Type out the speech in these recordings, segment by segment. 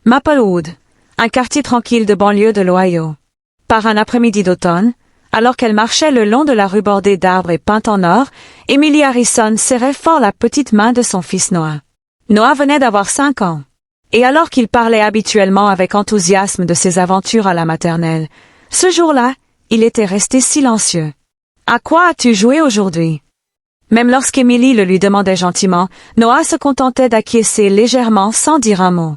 Maplewood, un quartier tranquille de banlieue de l'Ohio. Par un après-midi d'automne, alors qu'elle marchait le long de la rue bordée d'arbres et peinte en or, Emily Harrison serrait fort la petite main de son fils Noah. Noah venait d'avoir 5 ans. Et alors qu'il parlait habituellement avec enthousiasme de ses aventures à la maternelle, ce jour-là, il était resté silencieux. « À quoi as-tu joué aujourd'hui » Même lorsqu'Emily le lui demandait gentiment, Noah se contentait d'acquiescer légèrement sans dire un mot.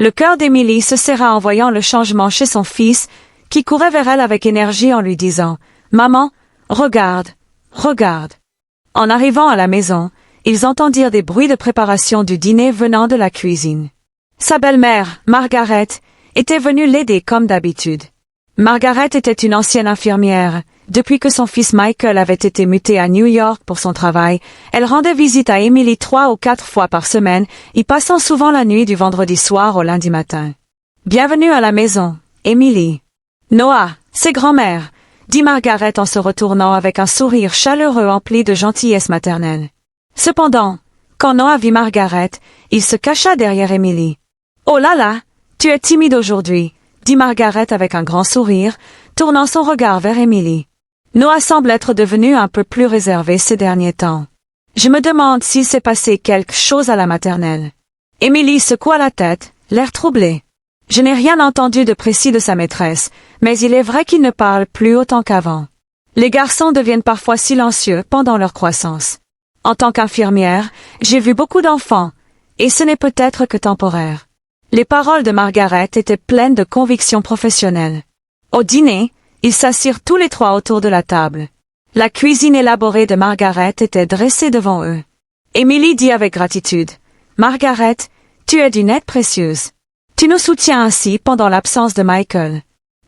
Le cœur d'Emily se serra en voyant le changement chez son fils, qui courait vers elle avec énergie en lui disant « Maman, regarde, regarde ». En arrivant à la maison, ils entendirent des bruits de préparation du dîner venant de la cuisine. Sa belle-mère, Margaret, était venue l'aider comme d'habitude. Margaret était une ancienne infirmière. Depuis que son fils Michael avait été muté à New York pour son travail, elle rendait visite à Emily 3 ou 4 fois par semaine, y passant souvent la nuit du vendredi soir au lundi matin. « Bienvenue à la maison, Emily. »« Noah, c'est grand-mère », dit Margaret en se retournant avec un sourire chaleureux empli de gentillesse maternelle. Cependant, quand Noah vit Margaret, il se cacha derrière Emily. « Oh là là, tu es timide aujourd'hui », dit Margaret avec un grand sourire, tournant son regard vers Emily. Noah semble être devenu un peu plus réservé ces derniers temps. Je me demande s'il s'est passé quelque chose à la maternelle. Emily secoua la tête, l'air troublé. Je n'ai rien entendu de précis de sa maîtresse, mais il est vrai qu'il ne parle plus autant qu'avant. Les garçons deviennent parfois silencieux pendant leur croissance. En tant qu'infirmière, j'ai vu beaucoup d'enfants, et ce n'est peut-être que temporaire. Les paroles de Margaret étaient pleines de conviction professionnelle. Au dîner, ils s'assirent tous les 3 autour de la table. La cuisine élaborée de Margaret était dressée devant eux. Emily dit avec gratitude, « Margaret, tu es d'une aide précieuse. Tu nous soutiens ainsi pendant l'absence de Michael.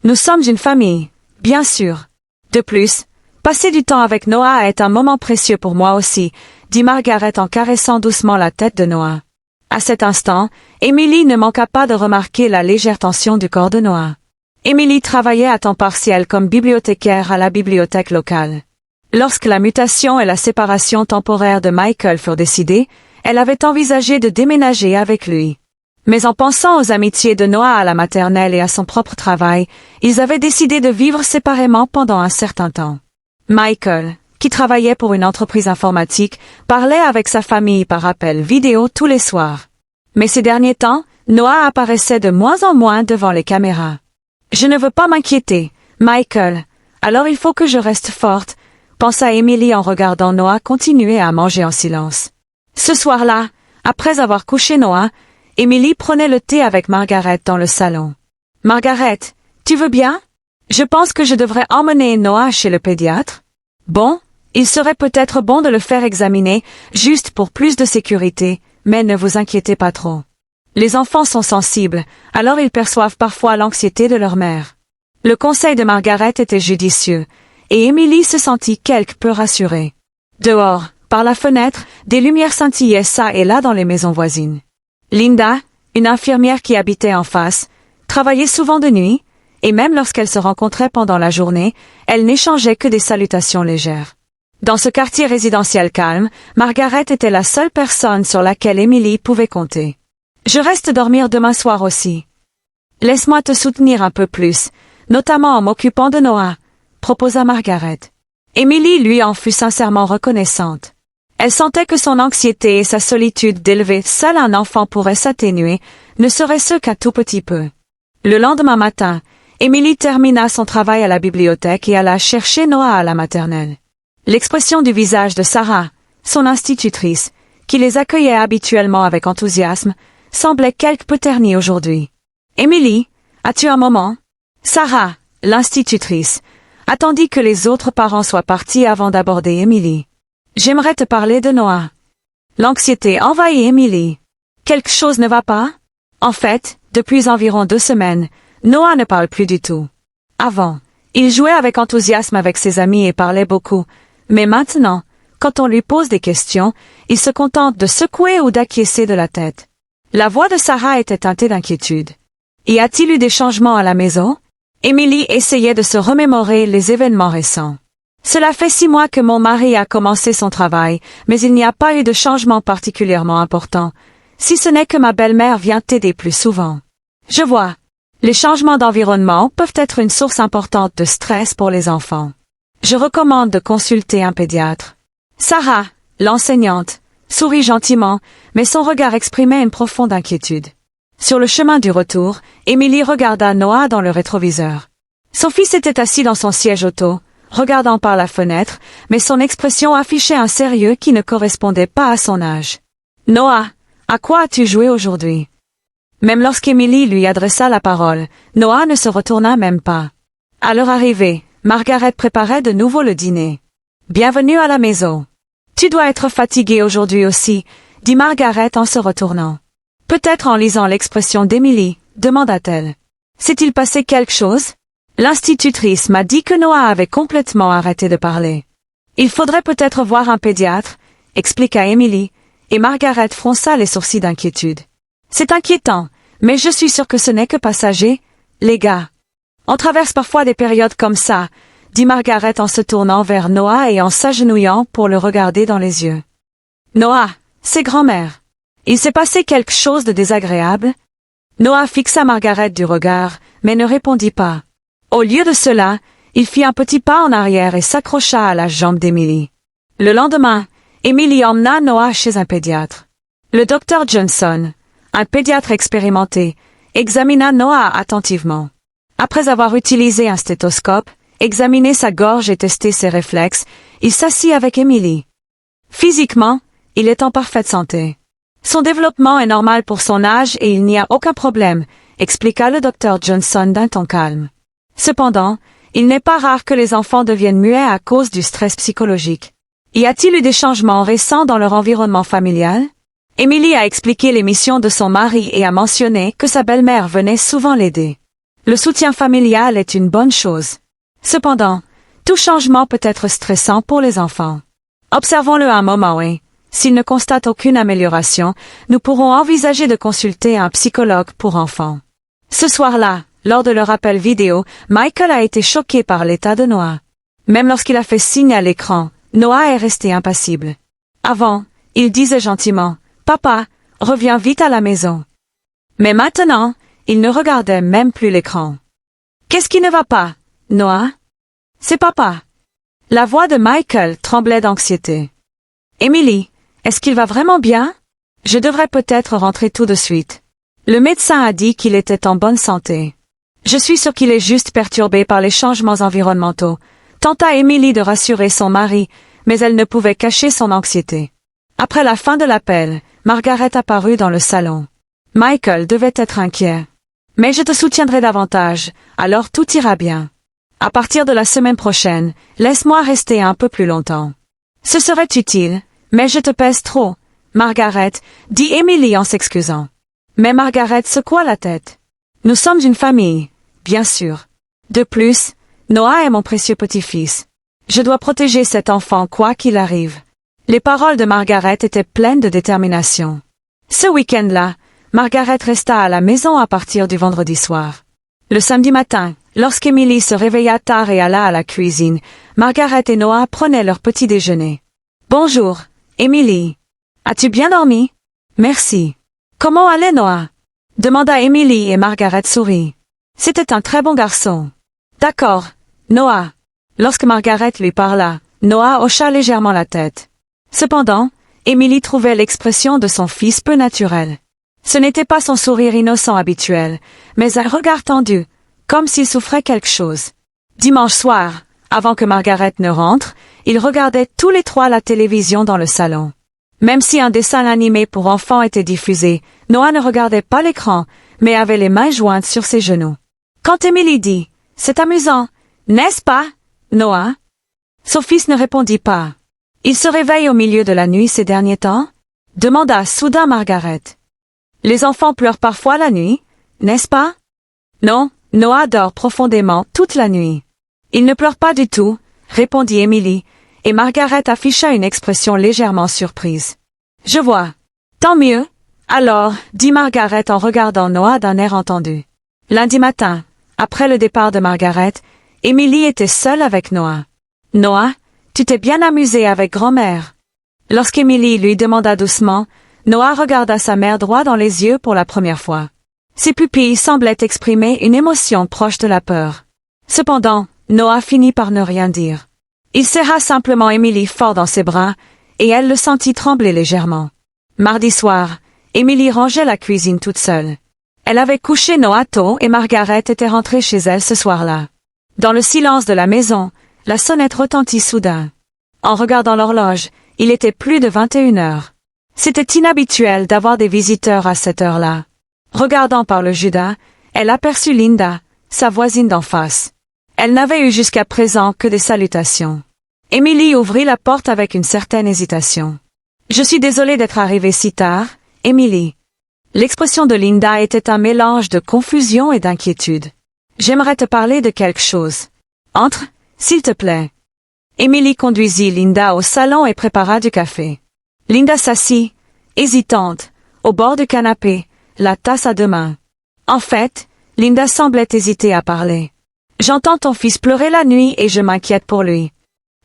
Nous sommes une famille, bien sûr. De plus, passer du temps avec Noah est un moment précieux pour moi aussi, » dit Margaret en caressant doucement la tête de Noah. À cet instant, Emily ne manqua pas de remarquer la légère tension du corps de Noah. Emily travaillait à temps partiel comme bibliothécaire à la bibliothèque locale. Lorsque la mutation et la séparation temporaire de Michael furent décidées, elle avait envisagé de déménager avec lui. Mais en pensant aux amitiés de Noah à la maternelle et à son propre travail, ils avaient décidé de vivre séparément pendant un certain temps. Michael, qui travaillait pour une entreprise informatique, parlait avec sa famille par appel vidéo tous les soirs. Mais ces derniers temps, Noah apparaissait de moins en moins devant les caméras. « Je ne veux pas m'inquiéter, Michael, alors il faut que je reste forte », pensa Emily en regardant Noah continuer à manger en silence. Ce soir-là, après avoir couché Noah, Emily prenait le thé avec Margaret dans le salon. « Margaret, tu veux bien? Je pense que je devrais emmener Noah chez le pédiatre. Bon, il serait peut-être bon de le faire examiner, juste pour plus de sécurité, mais ne vous inquiétez pas trop. Les enfants sont sensibles, alors ils perçoivent parfois l'anxiété de leur mère. » Le conseil de Margaret était judicieux, et Emily se sentit quelque peu rassurée. Dehors, par la fenêtre, des lumières scintillaient çà et là dans les maisons voisines. Linda, une infirmière qui habitait en face, travaillait souvent de nuit, et même lorsqu'elles se rencontraient pendant la journée, elles n'échangeaient que des salutations légères. Dans ce quartier résidentiel calme, Margaret était la seule personne sur laquelle Emily pouvait compter. « Je reste dormir demain soir aussi. Laisse-moi te soutenir un peu plus, notamment en m'occupant de Noah, » proposa Margaret. Emily lui en fut sincèrement reconnaissante. Elle sentait que son anxiété et sa solitude d'élever seul un enfant pourraient s'atténuer, ne serait-ce qu'un tout petit peu. Le lendemain matin, Emily termina son travail à la bibliothèque et alla chercher Noah à la maternelle. L'expression du visage de Sarah, son institutrice, qui les accueillait habituellement avec enthousiasme, semblait quelque peu ternie aujourd'hui. « Emily, as-tu un moment ?» Sarah, l'institutrice, attendit que les autres parents soient partis avant d'aborder Emily. « J'aimerais te parler de Noah. » L'anxiété envahit Emily. Quelque chose ne va pas? En fait, depuis environ 2 semaines, Noah ne parle plus du tout. Avant, il jouait avec enthousiasme avec ses amis et parlait beaucoup, mais maintenant, quand on lui pose des questions, il se contente de secouer ou d'acquiescer de la tête. La voix de Sarah était teintée d'inquiétude. Y a-t-il eu des changements à la maison? Emily essayait de se remémorer les événements récents. Cela fait 6 mois que mon mari a commencé son travail, mais il n'y a pas eu de changement particulièrement important, si ce n'est que ma belle-mère vient t'aider plus souvent. Je vois. Les changements d'environnement peuvent être une source importante de stress pour les enfants. Je recommande de consulter un pédiatre. Sarah, l'enseignante, sourit gentiment, mais son regard exprimait une profonde inquiétude. Sur le chemin du retour, Emily regarda Noah dans le rétroviseur. Son fils était assis dans son siège auto, regardant par la fenêtre, mais son expression affichait un sérieux qui ne correspondait pas à son âge. « Noah, à quoi as-tu joué aujourd'hui ?» Même lorsqu'Emily lui adressa la parole, Noah ne se retourna même pas. À leur arrivée, Margaret préparait de nouveau le dîner. « Bienvenue à la maison. Tu dois être fatiguée aujourd'hui aussi, dit Margaret en se retournant. Peut-être en lisant l'expression d'Emily, demanda-t-elle. S'est-il passé quelque chose? L'institutrice m'a dit que Noah avait complètement arrêté de parler. Il faudrait peut-être voir un pédiatre, expliqua Emily, et Margaret fronça les sourcils d'inquiétude. C'est inquiétant, mais je suis sûre que ce n'est que passager, les gars. On traverse parfois des périodes comme ça, dit Margaret en se tournant vers Noah et en s'agenouillant pour le regarder dans les yeux. Noah, c'est grand-mère. Il s'est passé quelque chose de désagréable? Noah fixa Margaret du regard, mais ne répondit pas. Au lieu de cela, il fit un petit pas en arrière et s'accrocha à la jambe d'Emily. Le lendemain, Emily emmena Noah chez un pédiatre. Le docteur Johnson, un pédiatre expérimenté, examina Noah attentivement. Après avoir utilisé un stéthoscope, examiné sa gorge et testé ses réflexes, il s'assit avec Emily. Physiquement, il est en parfaite santé. Son développement est normal pour son âge et il n'y a aucun problème, expliqua le docteur Johnson d'un ton calme. Cependant, il n'est pas rare que les enfants deviennent muets à cause du stress psychologique. Y a-t-il eu des changements récents dans leur environnement familial? Emily a expliqué les missions de son mari et a mentionné que sa belle-mère venait souvent l'aider. Le soutien familial est une bonne chose. Cependant, tout changement peut être stressant pour les enfants. Observons-le un moment et, s'il ne constate aucune amélioration, nous pourrons envisager de consulter un psychologue pour enfants. Ce soir-là, lors de leur appel vidéo, Michael a été choqué par l'état de Noah. Même lorsqu'il a fait signe à l'écran, Noah est resté impassible. Avant, il disait gentiment, « Papa, reviens vite à la maison. » Mais maintenant, il ne regardait même plus l'écran. « Qu'est-ce qui ne va pas, Noah? »« C'est papa. » La voix de Michael tremblait d'anxiété. « Emily, est-ce qu'il va vraiment bien? Je devrais peut-être rentrer tout de suite. Le médecin a dit qu'il était en bonne santé. Je suis sûre qu'il est juste perturbé par les changements environnementaux. » Tenta Emily de rassurer son mari, mais elle ne pouvait cacher son anxiété. Après la fin de l'appel, Margaret apparut dans le salon. Michael devait être inquiet. « Mais je te soutiendrai davantage, alors tout ira bien. À partir de la semaine prochaine, laisse-moi rester un peu plus longtemps. »« Ce serait utile, mais je te pèse trop, Margaret, dit Emily en s'excusant. Mais Margaret secoua la tête. « Nous sommes une famille, bien sûr. De plus, Noah est mon précieux petit-fils. Je dois protéger cet enfant quoi qu'il arrive. » Les paroles de Margaret étaient pleines de détermination. Ce week-end-là, Margaret resta à la maison à partir du vendredi soir. Le samedi matin, lorsqu'Emily se réveilla tard et alla à la cuisine, Margaret et Noah prenaient leur petit déjeuner. « Bonjour, Emily. As-tu bien dormi? »« Merci. »« Comment allait Noah? » demanda Emily et Margaret sourit. « C'était un très bon garçon. »« D'accord, Noah. » Lorsque Margaret lui parla, Noah hocha légèrement la tête. Cependant, Emily trouvait l'expression de son fils peu naturelle. Ce n'était pas son sourire innocent habituel, mais un regard tendu, comme s'il souffrait quelque chose. Dimanche soir, avant que Margaret ne rentre, ils regardaient tous les trois la télévision dans le salon. Même si un dessin animé pour enfants était diffusé, Noah ne regardait pas l'écran, mais avait les mains jointes sur ses genoux. Quand Emily dit « C'est amusant, n'est-ce pas, Noah ?» Son fils ne répondit pas. « Il se réveille au milieu de la nuit ces derniers temps ?» demanda soudain Margaret. « Les enfants pleurent parfois la nuit, n'est-ce pas? » Non, Noah dort profondément toute la nuit. « Il ne pleure pas du tout, » répondit Emily, et Margaret afficha une expression légèrement surprise. « Je vois. Tant mieux. Alors, » dit Margaret en regardant Noah d'un air entendu. Lundi matin, après le départ de Margaret, Emily était seule avec Noah. « Noah, tu t'es bien amusé avec grand-mère. » Lorsqu'Emily lui demanda doucement, Noah regarda sa mère droit dans les yeux pour la première fois. Ses pupilles semblaient exprimer une émotion proche de la peur. Cependant, Noah finit par ne rien dire. Il serra simplement Emily fort dans ses bras, et elle le sentit trembler légèrement. Mardi soir, Emily rangeait la cuisine toute seule. Elle avait couché Noah tôt et Margaret était rentrée chez elle ce soir-là. Dans le silence de la maison, la sonnette retentit soudain. En regardant l'horloge, il était plus de 21 heures. C'était inhabituel d'avoir des visiteurs à cette heure-là. Regardant par le Judas, elle aperçut Linda, sa voisine d'en face. Elle n'avait eu jusqu'à présent que des salutations. Emily ouvrit la porte avec une certaine hésitation. « Je suis désolée d'être arrivée si tard, Emily. » L'expression de Linda était un mélange de confusion et d'inquiétude. « J'aimerais te parler de quelque chose. Entre, s'il te plaît. » Emily conduisit Linda au salon et prépara du café. Linda s'assit, hésitante, au bord du canapé, la tasse à deux mains. En fait, Linda semblait hésiter à parler. « J'entends ton fils pleurer la nuit et je m'inquiète pour lui. »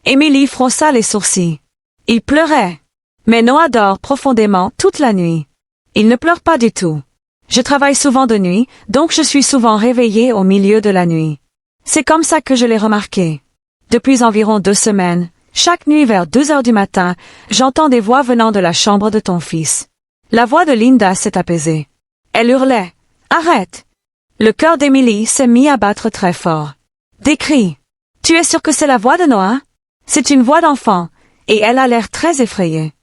Emily fronça les sourcils. Il pleurait. Mais Noah dort profondément toute la nuit. Il ne pleure pas du tout. Je travaille souvent de nuit, donc je suis souvent réveillée au milieu de la nuit. C'est comme ça que je l'ai remarqué. Depuis environ 2 semaines, chaque nuit vers 2 heures du matin, j'entends des voix venant de la chambre de ton fils. La voix de Linda s'est apaisée. Elle hurlait. « Arrête !» Le cœur d'Emily s'est mis à battre très fort. Des cris. « Tu es sûr que c'est la voix de Noah ?» C'est une voix d'enfant, et elle a l'air très effrayée.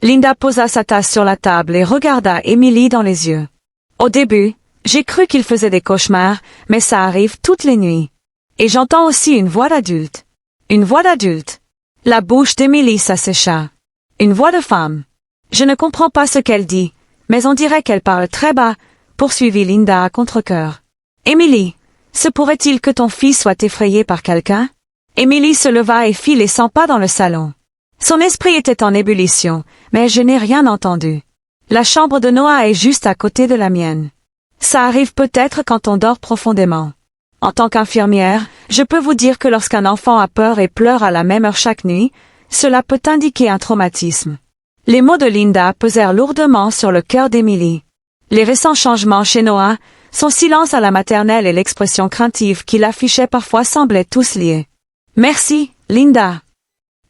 Linda posa sa tasse sur la table et regarda Emily dans les yeux. Au début, j'ai cru qu'il faisait des cauchemars, mais ça arrive toutes les nuits. Et j'entends aussi une voix d'adulte. Une voix d'adulte. La bouche d'Emily s'assécha. Une voix de femme. Je ne comprends pas ce qu'elle dit, mais on dirait qu'elle parle très bas, poursuivit Linda à contre-cœur. Emily, se pourrait-il que ton fils soit effrayé par quelqu'un? Emily se leva et fit les 100 pas dans le salon. Son esprit était en ébullition, mais je n'ai rien entendu. La chambre de Noah est juste à côté de la mienne. Ça arrive peut-être quand on dort profondément. En tant qu'infirmière, je peux vous dire que lorsqu'un enfant a peur et pleure à la même heure chaque nuit, cela peut indiquer un traumatisme. Les mots de Linda pesèrent lourdement sur le cœur d'Emily. Les récents changements chez Noah, son silence à la maternelle et l'expression craintive qu'il affichait parfois semblaient tous liés. « Merci, Linda. »«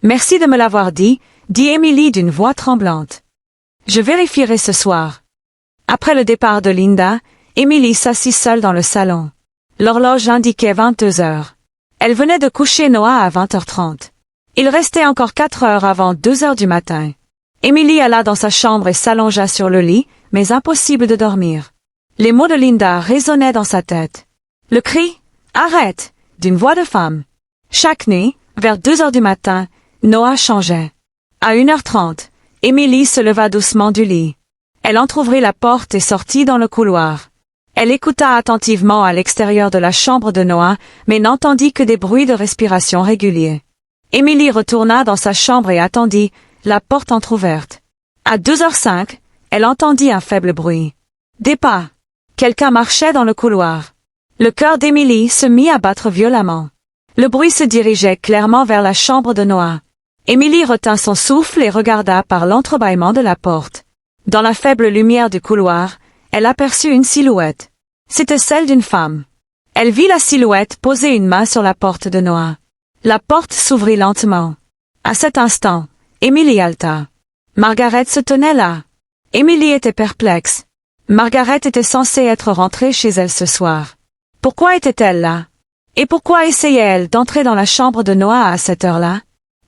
Merci de me l'avoir dit, » dit Emily d'une voix tremblante. « Je vérifierai ce soir. » Après le départ de Linda, Emily s'assit seule dans le salon. L'horloge indiquait 22 heures. Elle venait de coucher Noah à 20h30. Il restait encore 4 heures avant 2 heures du matin. Emily alla dans sa chambre et s'allongea sur le lit, mais impossible de dormir. Les mots de Linda résonnaient dans sa tête. Le cri « Arrête !» d'une voix de femme. Chaque nuit, vers 2 heures du matin, Noah changeait. À 1h30, Emily se leva doucement du lit. Elle entr'ouvrit la porte et sortit dans le couloir. Elle écouta attentivement à l'extérieur de la chambre de Noah, mais n'entendit que des bruits de respiration réguliers. Emily retourna dans sa chambre et attendit, la porte entr'ouverte. À 2h05, elle entendit un faible bruit. Des pas. Quelqu'un marchait dans le couloir. Le cœur d'Emily se mit à battre violemment. Le bruit se dirigeait clairement vers la chambre de Noah. Emily retint son souffle et regarda par l'entrebâillement de la porte. Dans la faible lumière du couloir, elle aperçut une silhouette. C'était celle d'une femme. Elle vit la silhouette poser une main sur la porte de Noah. La porte s'ouvrit lentement. À cet instant, Emily halta. Margaret se tenait là. Emily était perplexe. Margaret était censée être rentrée chez elle ce soir. Pourquoi était-elle là? Et pourquoi essayait-elle d'entrer dans la chambre de Noah à cette heure-là?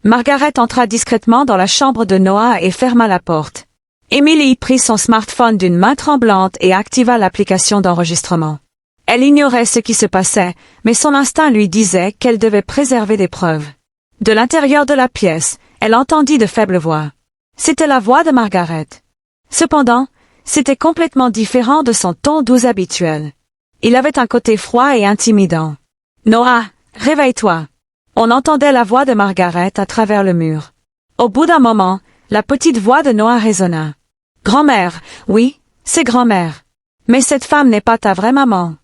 Margaret entra discrètement dans la chambre de Noah et ferma la porte. Emily prit son smartphone d'une main tremblante et activa l'application d'enregistrement. Elle ignorait ce qui se passait, mais son instinct lui disait qu'elle devait préserver des preuves. De l'intérieur de la pièce, elle entendit de faibles voix. C'était la voix de Margaret. Cependant, c'était complètement différent de son ton doux habituel. Il avait un côté froid et intimidant. « Noah, réveille-toi !» On entendait la voix de Margaret à travers le mur. Au bout d'un moment, la petite voix de Noah résonna. « Grand-mère, oui, c'est grand-mère. Mais cette femme n'est pas ta vraie maman. »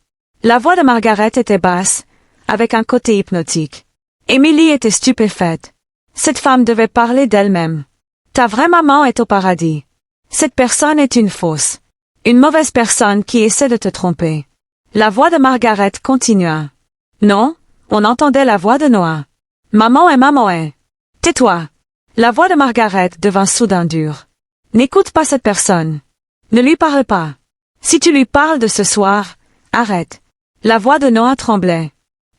La voix de Margaret était basse, avec un côté hypnotique. Emily était stupéfaite. Cette femme devait parler d'elle-même. « Ta vraie maman est au paradis. Cette personne est une fausse. » Une mauvaise personne qui essaie de te tromper. La voix de Margaret continua. Non, on entendait la voix de Noah. Maman est. Tais-toi. La voix de Margaret devint soudain dure. N'écoute pas cette personne. Ne lui parle pas. Si tu lui parles de ce soir, arrête. La voix de Noah tremblait.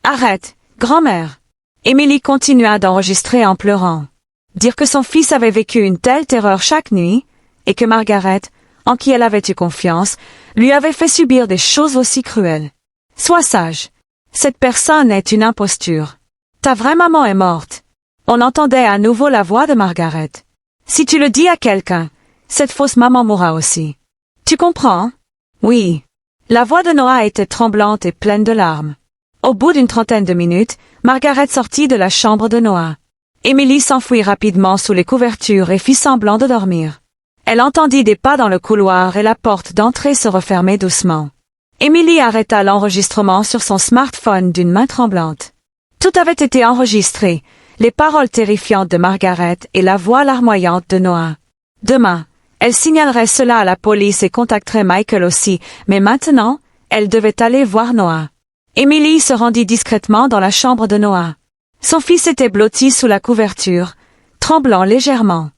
Arrête, grand-mère. Emily continua d'enregistrer en pleurant. Dire que son fils avait vécu une telle terreur chaque nuit, et que Margaret, en qui elle avait eu confiance, lui avait fait subir des choses aussi cruelles. Sois sage. Cette personne est une imposture. Ta vraie maman est morte. On entendait à nouveau la voix de Margaret. Si tu le dis à quelqu'un, cette fausse maman mourra aussi. Tu comprends? Oui. La voix de Noah était tremblante et pleine de larmes. Au bout d'une trentaine de minutes, Margaret sortit de la chambre de Noah. Emily s'enfuit rapidement sous les couvertures et fit semblant de dormir. Elle entendit des pas dans le couloir et la porte d'entrée se refermer doucement. Emily arrêta l'enregistrement sur son smartphone d'une main tremblante. Tout avait été enregistré, les paroles terrifiantes de Margaret et la voix larmoyante de Noah. Demain, elle signalerait cela à la police et contacterait Michael aussi, mais maintenant, elle devait aller voir Noah. Emily se rendit discrètement dans la chambre de Noah. Son fils était blotti sous la couverture, tremblant légèrement.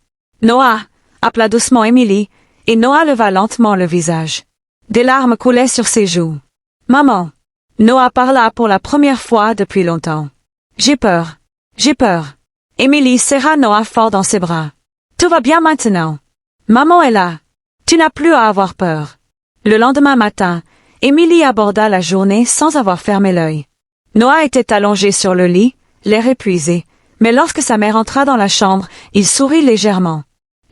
Noah, appela doucement Emily, et Noah leva lentement le visage. Des larmes coulaient sur ses joues. Maman. Noah parla pour la première fois depuis longtemps. J'ai peur. J'ai peur. Emily serra Noah fort dans ses bras. Tout va bien maintenant. Maman est là. Tu n'as plus à avoir peur. Le lendemain matin, Emily aborda la journée sans avoir fermé l'œil. Noah était allongé sur le lit, l'air épuisé, mais lorsque sa mère entra dans la chambre, il sourit légèrement.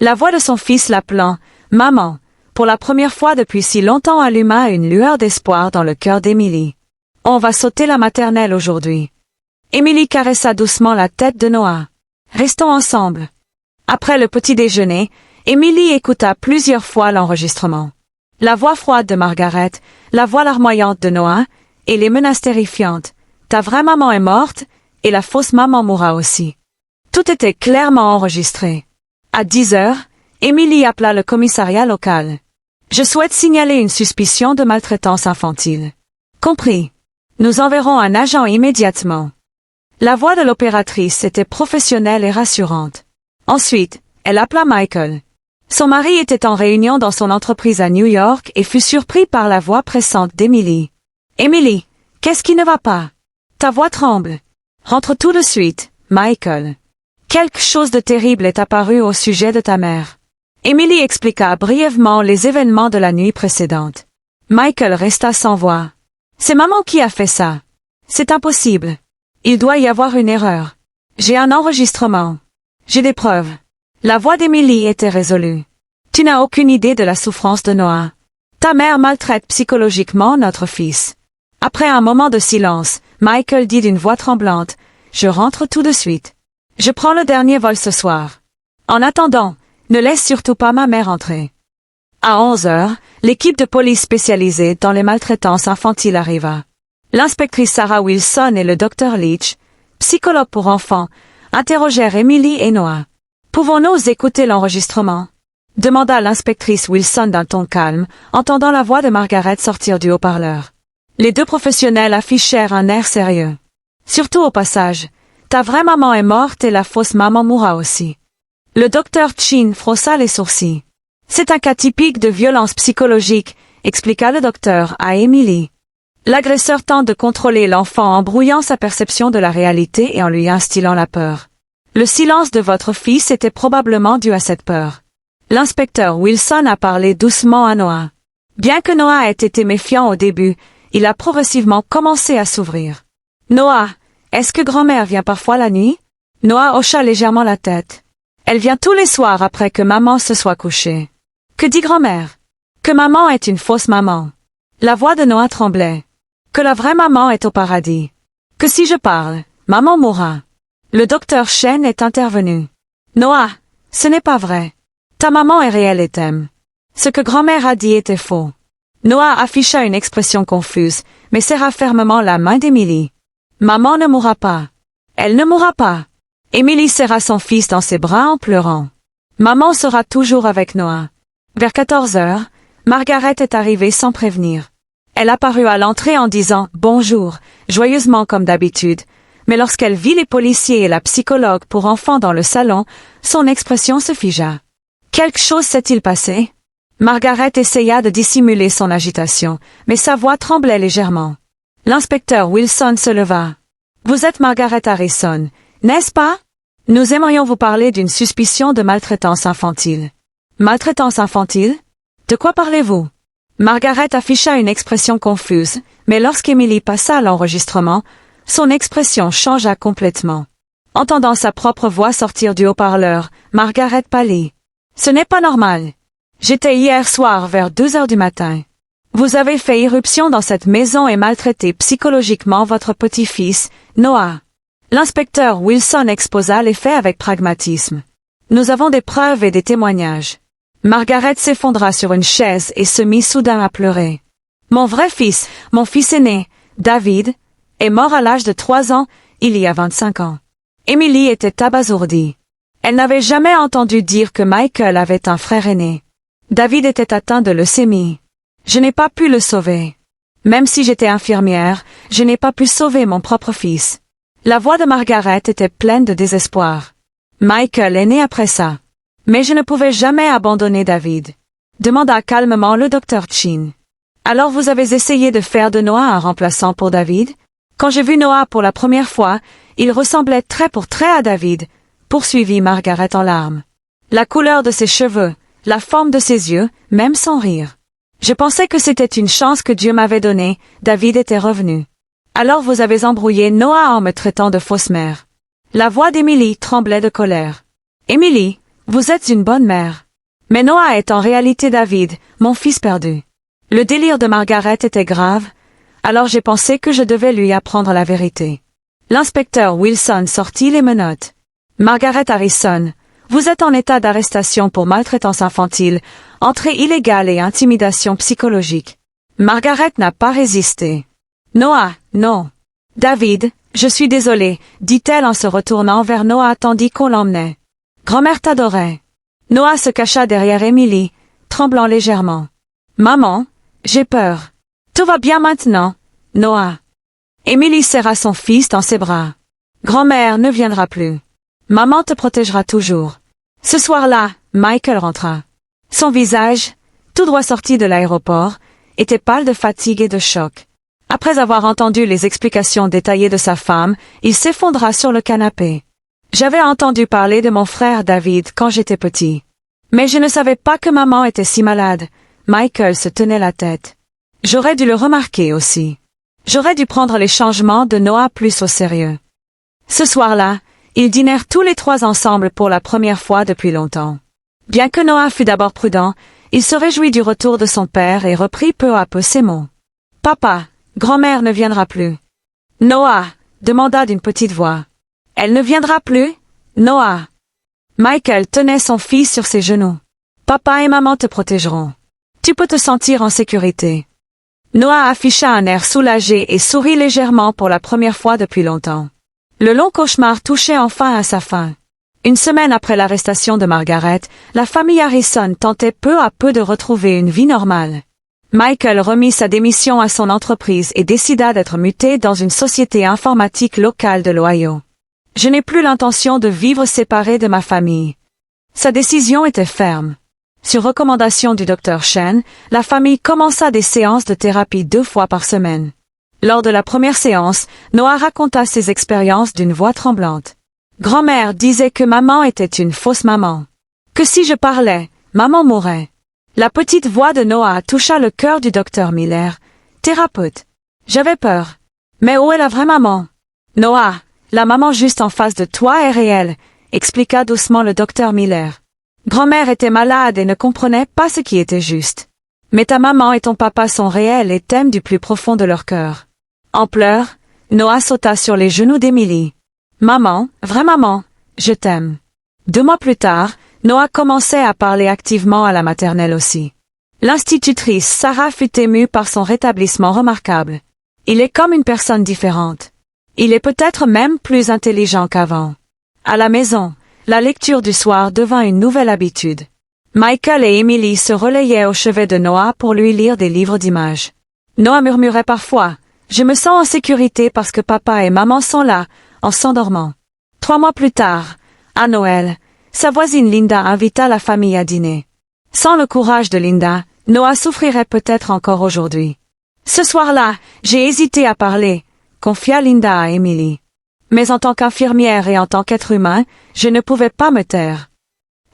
La voix de son fils l'appelant « Maman », pour la première fois depuis si longtemps alluma une lueur d'espoir dans le cœur d'Emily. « On va sauter la maternelle aujourd'hui. » Emily caressa doucement la tête de Noah. « Restons ensemble. » Après le petit déjeuner, Emily écouta plusieurs fois l'enregistrement. La voix froide de Margaret, la voix larmoyante de Noah, et les menaces terrifiantes. « Ta vraie maman est morte, et la fausse maman mourra aussi. » Tout était clairement enregistré. À 10 heures, Emily appela le commissariat local. « Je souhaite signaler une suspicion de maltraitance infantile. » « Compris. Nous enverrons un agent immédiatement. » La voix de l'opératrice était professionnelle et rassurante. Ensuite, elle appela Michael. Son mari était en réunion dans son entreprise à New York et fut surpris par la voix pressante d'Emily. « Emily, qu'est-ce qui ne va pas? Ta voix tremble. Rentre tout de suite, Michael. Quelque chose de terrible est apparu au sujet de ta mère. » Emily expliqua brièvement les événements de la nuit précédente. Michael resta sans voix. « C'est maman qui a fait ça. C'est impossible. Il doit y avoir une erreur. J'ai un enregistrement. J'ai des preuves. » La voix d'Emily était résolue. « Tu n'as aucune idée de la souffrance de Noah. Ta mère maltraite psychologiquement notre fils. » Après un moment de silence, Michael dit d'une voix tremblante, « Je rentre tout de suite. Je prends le dernier vol ce soir. En attendant, ne laisse surtout pas ma mère entrer. » À 11 heures, l'équipe de police spécialisée dans les maltraitances infantiles arriva. L'inspectrice Sarah Wilson et le docteur Leach, psychologue pour enfants, interrogèrent Emily et Noah. « Pouvons-nous écouter l'enregistrement ?» demanda l'inspectrice Wilson d'un ton calme, entendant la voix de Margaret sortir du haut-parleur. Les deux professionnels affichèrent un air sérieux. Surtout au passage, « Ta vraie maman est morte et la fausse maman mourra aussi. » Le docteur Chin frossa les sourcils. « C'est un cas typique de violence psychologique, » expliqua le docteur à Emily. L'agresseur tente de contrôler l'enfant en brouillant sa perception de la réalité et en lui instillant la peur. Le silence de votre fils était probablement dû à cette peur. L'inspecteur Wilson a parlé doucement à Noah. Bien que Noah ait été méfiant au début, il a progressivement commencé à s'ouvrir. « Noah, est-ce que grand-mère vient parfois la nuit ?» Noah hocha légèrement la tête. « Elle vient tous les soirs après que maman se soit couchée. » Que dit grand-mère? Que maman est une fausse maman. La voix de Noah tremblait. Que la vraie maman est au paradis. Que si je parle, maman mourra. Le docteur Chen est intervenu. Noah, ce n'est pas vrai. Ta maman est réelle et t'aime. Ce que grand-mère a dit était faux. Noah afficha une expression confuse, mais serra fermement la main d'Emily. Maman ne mourra pas. Elle ne mourra pas. Emily serra son fils dans ses bras en pleurant. Maman sera toujours avec Noah. Vers 14 heures, Margaret est arrivée sans prévenir. Elle apparut à l'entrée en disant « Bonjour », joyeusement comme d'habitude, mais lorsqu'elle vit les policiers et la psychologue pour enfants dans le salon, son expression se figea. Quelque chose s'est-il passé? Margaret essaya de dissimuler son agitation, mais sa voix tremblait légèrement. L'inspecteur Wilson se leva. « Vous êtes Margaret Harrison, n'est-ce pas? Nous aimerions vous parler d'une suspicion de maltraitance infantile. » Maltraitance infantile? De quoi parlez-vous? Margaret afficha une expression confuse, mais lorsqu'Emily passa à l'enregistrement, son expression changea complètement. Entendant sa propre voix sortir du haut-parleur, Margaret pâlit. « Ce n'est pas normal. J'étais hier soir vers 2 heures du matin. Vous avez fait irruption dans cette maison et maltraité psychologiquement votre petit-fils, Noah. » L'inspecteur Wilson exposa les faits avec pragmatisme. « Nous avons des preuves et des témoignages. » Margaret s'effondra sur une chaise et se mit soudain à pleurer. « Mon vrai fils, mon fils aîné, David, est mort à l'âge de 3 ans, il y a 25 ans. » Emily était abasourdie. Elle n'avait jamais entendu dire que Michael avait un frère aîné. David était atteint de leucémie. Je n'ai pas pu le sauver. Même si j'étais infirmière, je n'ai pas pu sauver mon propre fils. La voix de Margaret était pleine de désespoir. Michael est né après ça. Mais je ne pouvais jamais abandonner David. Demanda calmement le docteur Chin. Alors vous avez essayé de faire de Noah un remplaçant pour David? Quand j'ai vu Noah pour la première fois, il ressemblait trait pour trait à David, poursuivit Margaret en larmes. La couleur de ses cheveux, la forme de ses yeux, même son rire. Je pensais que c'était une chance que Dieu m'avait donnée, David était revenu. Alors vous avez embrouillé Noah en me traitant de fausse mère. La voix d'Emily tremblait de colère. Emily, vous êtes une bonne mère. Mais Noah est en réalité David, mon fils perdu. Le délire de Margaret était grave, alors j'ai pensé que je devais lui apprendre la vérité. L'inspecteur Wilson sortit les menottes. Margaret Harrison, vous êtes en état d'arrestation pour maltraitance infantile, entrée illégale et intimidation psychologique. Margaret n'a pas résisté. Noah, non. David, je suis désolée, dit-elle en se retournant vers Noah tandis qu'on l'emmenait. Grand-mère t'adorait. Noah se cacha derrière Emily, tremblant légèrement. Maman, j'ai peur. Tout va bien maintenant, Noah. Emily serra son fils dans ses bras. Grand-mère ne viendra plus. Maman te protégera toujours. Ce soir-là, Michael rentra. Son visage, tout droit sorti de l'aéroport, était pâle de fatigue et de choc. Après avoir entendu les explications détaillées de sa femme, il s'effondra sur le canapé. J'avais entendu parler de mon frère David quand j'étais petit. Mais je ne savais pas que maman était si malade. Michael se tenait la tête. J'aurais dû le remarquer aussi. J'aurais dû prendre les changements de Noah plus au sérieux. Ce soir-là, ils dînèrent tous les 3 ensemble pour la première fois depuis longtemps. Bien que Noah fût d'abord prudent, il se réjouit du retour de son père et reprit peu à peu ses mots. « Papa, grand-mère ne viendra plus. »« Noah » demanda d'une petite voix. « Elle ne viendra plus, Noah ?» Michael tenait son fils sur ses genoux. « Papa et maman te protégeront. Tu peux te sentir en sécurité. » Noah afficha un air soulagé et sourit légèrement pour la première fois depuis longtemps. Le long cauchemar touchait enfin à sa fin. Une semaine après l'arrestation de Margaret, la famille Harrison tentait peu à peu de retrouver une vie normale. Michael remit sa démission à son entreprise et décida d'être muté dans une société informatique locale de l'Ohio. « Je n'ai plus l'intention de vivre séparé de ma famille. » Sa décision était ferme. Sur recommandation du docteur Shen, la famille commença des séances de thérapie 2 fois par semaine. Lors de la première séance, Noah raconta ses expériences d'une voix tremblante. Grand-mère disait que maman était une fausse maman. Que si je parlais, maman mourrait. La petite voix de Noah toucha le cœur du docteur Miller, thérapeute. J'avais peur. Mais où est la vraie maman? Noah, la maman juste en face de toi est réelle, expliqua doucement le docteur Miller. Grand-mère était malade et ne comprenait pas ce qui était juste. Mais ta maman et ton papa sont réels et t'aiment du plus profond de leur cœur. En pleurs, Noah sauta sur les genoux d'Emily. Maman, vraie maman, je t'aime. 2 mois plus tard, Noah commençait à parler activement à la maternelle aussi. L'institutrice Sarah fut émue par son rétablissement remarquable. Il est comme une personne différente. Il est peut-être même plus intelligent qu'avant. À la maison, la lecture du soir devint une nouvelle habitude. Michael et Emily se relayaient au chevet de Noah pour lui lire des livres d'images. Noah murmurait parfois « Je me sens en sécurité parce que papa et maman sont là », en s'endormant. 3 mois plus tard, à Noël, sa voisine Linda invita la famille à dîner. Sans le courage de Linda, Noah souffrirait peut-être encore aujourd'hui. Ce soir-là, j'ai hésité à parler, confia Linda à Emily. Mais en tant qu'infirmière et en tant qu'être humain, je ne pouvais pas me taire.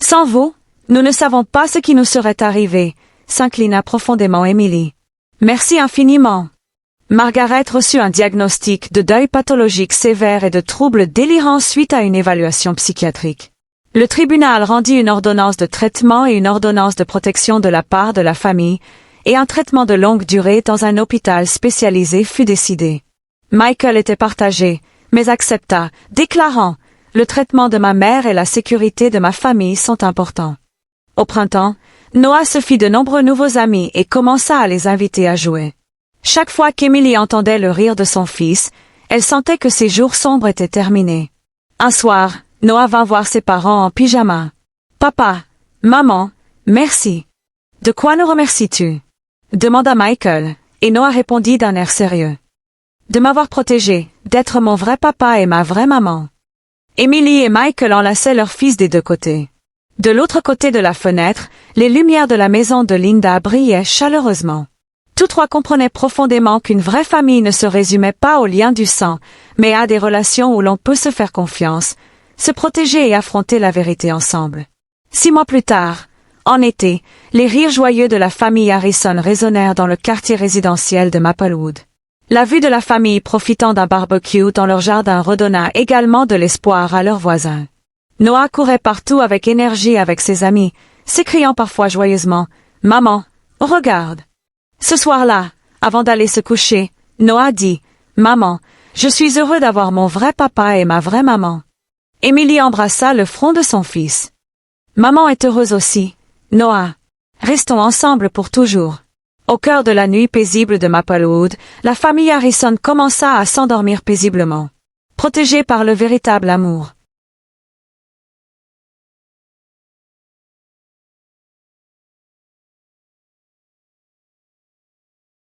Sans vous, nous ne savons pas ce qui nous serait arrivé, s'inclina profondément Emily. Merci infiniment. Margaret reçut un diagnostic de deuil pathologique sévère et de troubles délirants suite à une évaluation psychiatrique. Le tribunal rendit une ordonnance de traitement et une ordonnance de protection de la part de la famille, et un traitement de longue durée dans un hôpital spécialisé fut décidé. Michael était partagé, mais accepta, déclarant « Le traitement de ma mère et la sécurité de ma famille sont importants ». Au printemps, Noah se fit de nombreux nouveaux amis et commença à les inviter à jouer. Chaque fois qu'Emily entendait le rire de son fils, elle sentait que ses jours sombres étaient terminés. Un soir, Noah vint voir ses parents en pyjama. « Papa, maman, merci. »« De quoi nous remercies-tu » demanda Michael, et Noah répondit d'un air sérieux. « De m'avoir protégé, d'être mon vrai papa et ma vraie maman. » Emily et Michael enlaçaient leur fils des 2 côtés. De l'autre côté de la fenêtre, les lumières de la maison de Linda brillaient chaleureusement. Tous 3 comprenaient profondément qu'une vraie famille ne se résumait pas aux liens du sang, mais à des relations où l'on peut se faire confiance, se protéger et affronter la vérité ensemble. 6 mois plus tard, en été, les rires joyeux de la famille Harrison résonnèrent dans le quartier résidentiel de Maplewood. La vue de la famille profitant d'un barbecue dans leur jardin redonna également de l'espoir à leurs voisins. Noah courait partout avec énergie avec ses amis, s'écriant parfois joyeusement « Maman, regarde !» Ce soir-là, avant d'aller se coucher, Noah dit « Maman, je suis heureux d'avoir mon vrai papa et ma vraie maman. » Emily embrassa le front de son fils. « Maman est heureuse aussi, Noah. Restons ensemble pour toujours. » Au cœur de la nuit paisible de Maplewood, la famille Harrison commença à s'endormir paisiblement, protégée par le véritable amour.